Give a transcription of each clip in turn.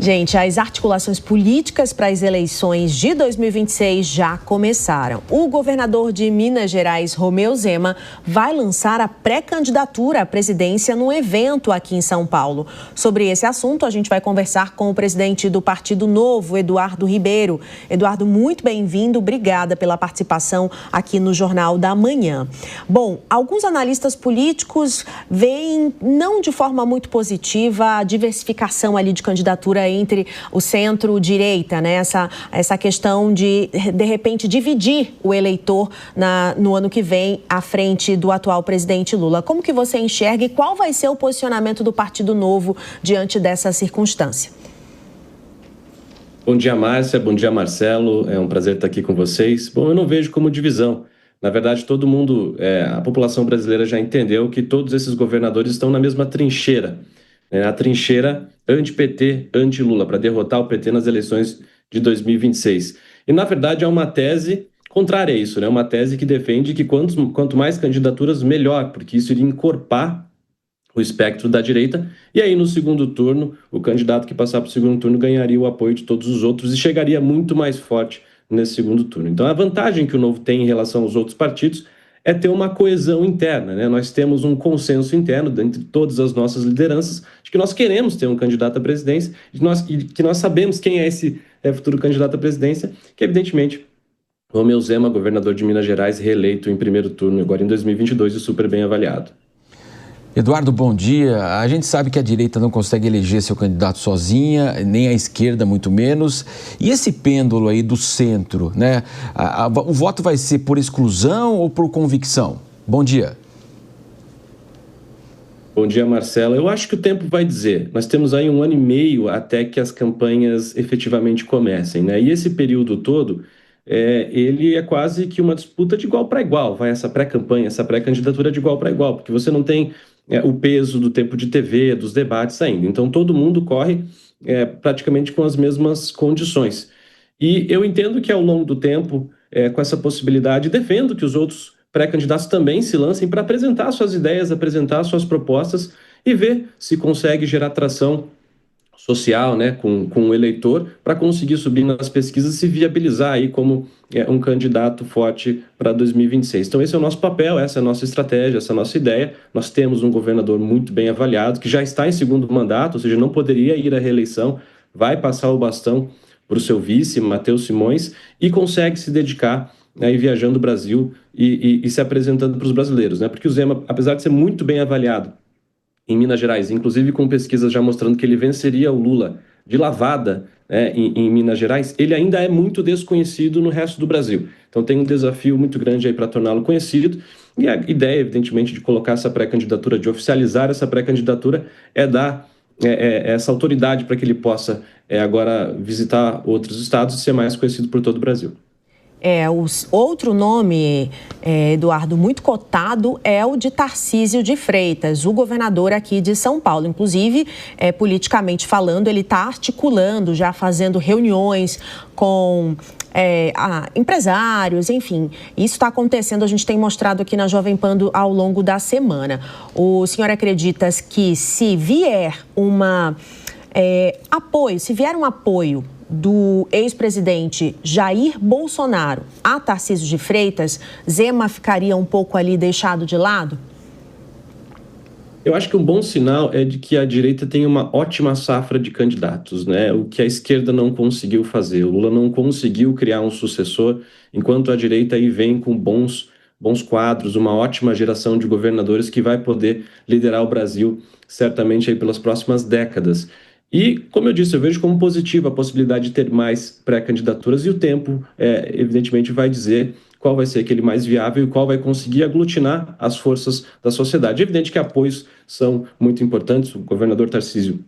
Gente, as articulações políticas para as eleições de 2026 já começaram. O governador de Minas Gerais, Romeu Zema, vai lançar a pré-candidatura à presidência num evento aqui em São Paulo. Sobre esse assunto, a gente vai conversar com o presidente do Partido Novo, Eduardo Ribeiro. Eduardo, muito bem-vindo. Obrigada pela participação aqui no Jornal da Manhã. Bom, alguns analistas políticos veem, não de forma muito positiva, a diversificação ali de candidatura entre o centro-direita, né? Essa questão de repente, dividir o eleitor no ano que vem à frente do atual presidente Lula. Como que você enxerga e qual vai ser o posicionamento do Partido Novo diante dessa circunstância? Bom dia, Márcia. Bom dia, Marcelo. É um prazer estar aqui com vocês. Bom, eu não vejo como divisão. Na verdade, todo mundo, a população brasileira já entendeu que todos esses governadores estão na mesma trincheira. A trincheira anti-PT, anti-Lula, para derrotar o PT nas eleições de 2026. E, na verdade, é uma tese contrária a isso, né? Uma tese que defende que quanto mais candidaturas, melhor, porque isso iria encorpar o espectro da direita. E aí, no segundo turno, o candidato que passar para o segundo turno ganharia o apoio de todos os outros e chegaria muito mais forte nesse segundo turno. Então, a vantagem que o Novo tem em relação aos outros partidos é ter uma coesão interna, né? Nós temos um consenso interno entre todas as nossas lideranças de que nós queremos ter um candidato à presidência e que nós sabemos quem é esse futuro candidato à presidência, que evidentemente Romeu Zema, governador de Minas Gerais, reeleito em primeiro turno agora em 2022 e super bem avaliado. Eduardo, bom dia. A gente sabe que a direita não consegue eleger seu candidato sozinha, nem a esquerda, muito menos. E esse pêndulo aí do centro, né? O voto vai ser por exclusão ou por convicção? Bom dia. Bom dia, Marcelo. Eu acho que o tempo vai dizer. Nós temos aí 1 ano e meio até que as campanhas efetivamente comecem, né? E esse período todo, ele é quase que uma disputa de igual para igual. Vai essa pré-campanha, essa pré-candidatura de igual para igual, porque você não tem o peso do tempo de TV, dos debates ainda. Então, todo mundo corre praticamente com as mesmas condições. E eu entendo que, ao longo do tempo, com essa possibilidade, defendo que os outros pré-candidatos também se lancem para apresentar suas ideias, apresentar suas propostas e ver se consegue gerar tração social, né, com o eleitor, para conseguir subir nas pesquisas e se viabilizar aí como um candidato forte para 2026. Então esse é o nosso papel, essa é a nossa estratégia, essa é a nossa ideia. Nós temos um governador muito bem avaliado, que já está em segundo mandato, ou seja, não poderia ir à reeleição, vai passar o bastão para o seu vice, Matheus Simões, e consegue se dedicar aí viajando o Brasil e se apresentando para os brasileiros, né? Porque o Zema, apesar de ser muito bem avaliado em Minas Gerais, inclusive com pesquisas já mostrando que ele venceria o Lula de lavada, né, em Minas Gerais, ele ainda é muito desconhecido no resto do Brasil. Então tem um desafio muito grande aí para torná-lo conhecido, e a ideia, evidentemente, de colocar essa pré-candidatura, de oficializar essa pré-candidatura, é dar essa autoridade para que ele possa agora visitar outros estados e ser mais conhecido por todo o Brasil. Outro nome, Eduardo, muito cotado é o de Tarcísio de Freitas, o governador aqui de São Paulo. Inclusive, politicamente falando, ele está articulando, já fazendo reuniões com empresários, enfim. Isso está acontecendo, a gente tem mostrado aqui na Jovem Pan ao longo da semana. O senhor acredita que se vier um apoio do ex-presidente Jair Bolsonaro a Tarcísio de Freitas, Zema ficaria um pouco ali deixado de lado? Eu acho que um bom sinal é de que a direita tem uma ótima safra de candidatos, né? O que a esquerda não conseguiu fazer. O Lula não conseguiu criar um sucessor, enquanto a direita aí vem com bons quadros, uma ótima geração de governadores que vai poder liderar o Brasil certamente aí pelas próximas décadas. E, como eu disse, eu vejo como positiva a possibilidade de ter mais pré-candidaturas e o tempo, evidentemente, vai dizer qual vai ser aquele mais viável e qual vai conseguir aglutinar as forças da sociedade. É evidente que apoios são muito importantes. O governador Tarcísio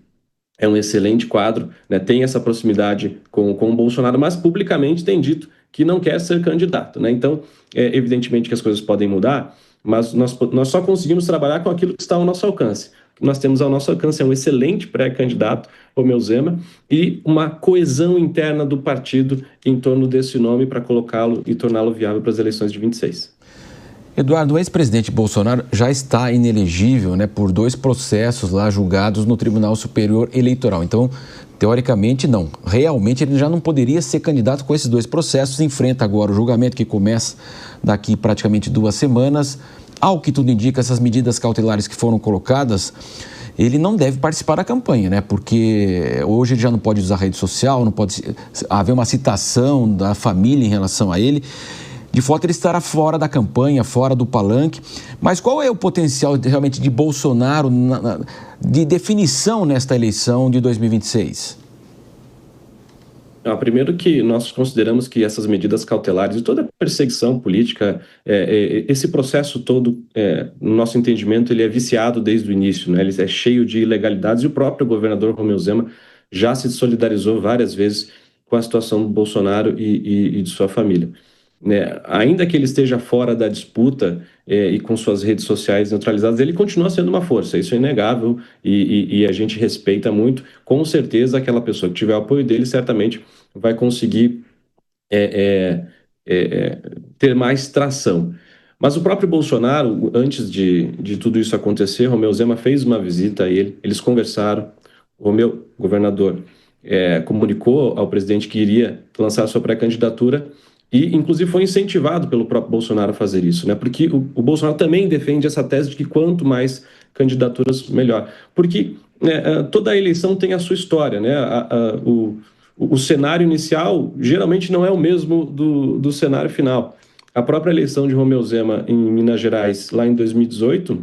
é um excelente quadro, né? Tem essa proximidade com o Bolsonaro, mas publicamente tem dito que não quer ser candidato, né? Então, evidentemente que as coisas podem mudar, mas nós só conseguimos trabalhar com aquilo que está ao nosso alcance. O que nós temos ao nosso alcance é um excelente pré-candidato, Romeu Zema, e uma coesão interna do partido em torno desse nome para colocá-lo e torná-lo viável para as eleições de 26. Eduardo, o ex-presidente Bolsonaro já está inelegível, né, por 2 processos lá julgados no Tribunal Superior Eleitoral. Então, teoricamente, não. Realmente, ele já não poderia ser candidato com esses 2 processos. Enfrenta agora o julgamento que começa daqui praticamente 2 semanas. Ao que tudo indica, essas medidas cautelares que foram colocadas, ele não deve participar da campanha, né? Porque hoje ele já não pode usar rede social, não pode haver uma citação da família em relação a ele. De fato, ele estará fora da campanha, fora do palanque. Mas qual é o potencial realmente de Bolsonaro de definição nesta eleição de 2026? Primeiro que nós consideramos que essas medidas cautelares e toda a perseguição política, esse processo todo, no nosso entendimento, ele é viciado desde o início, né? Ele é cheio de ilegalidades e o próprio governador Romeu Zema já se solidarizou várias vezes com a situação do Bolsonaro e de sua família. Né? Ainda que ele esteja fora da disputa e com suas redes sociais neutralizadas, ele continua sendo uma força, isso é inegável e a gente respeita muito. Com certeza, aquela pessoa que tiver o apoio dele certamente vai conseguir ter mais tração. Mas o próprio Bolsonaro, antes de tudo isso acontecer, Romeu Zema fez uma visita a ele, eles conversaram, o Romeu, governador, comunicou ao presidente que iria lançar sua pré-candidatura e, inclusive, foi incentivado pelo próprio Bolsonaro a fazer isso, né? Porque o Bolsonaro também defende essa tese de que quanto mais candidaturas, melhor. Porque toda a eleição tem a sua história, né? O cenário inicial geralmente não é o mesmo do cenário final. A própria eleição de Romeu Zema em Minas Gerais, lá em 2018,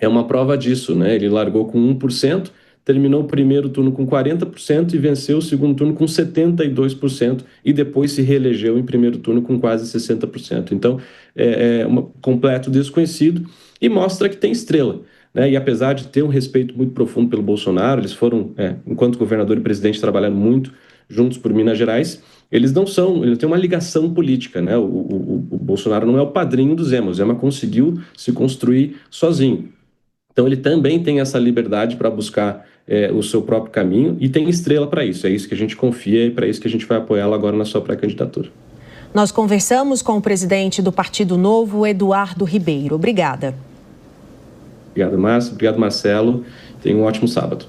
é uma prova disso, né? Ele largou com 1%, terminou o primeiro turno com 40% e venceu o segundo turno com 72% e depois se reelegeu em primeiro turno com quase 60%. Então, é um completo desconhecido e mostra que tem estrela, né? E apesar de ter um respeito muito profundo pelo Bolsonaro, eles foram, enquanto governador e presidente, trabalhando muito juntos por Minas Gerais, eles têm uma ligação política, né? O Bolsonaro não é o padrinho do Zema, o Zema conseguiu se construir sozinho. Então, ele também tem essa liberdade para buscar o seu próprio caminho e tem estrela para isso. É isso que a gente confia e para isso que a gente vai apoiá-lo agora na sua pré-candidatura. Nós conversamos com o presidente do Partido Novo, Eduardo Ribeiro. Obrigada. Obrigado, Márcio. Obrigado, Marcelo. Tenha um ótimo sábado.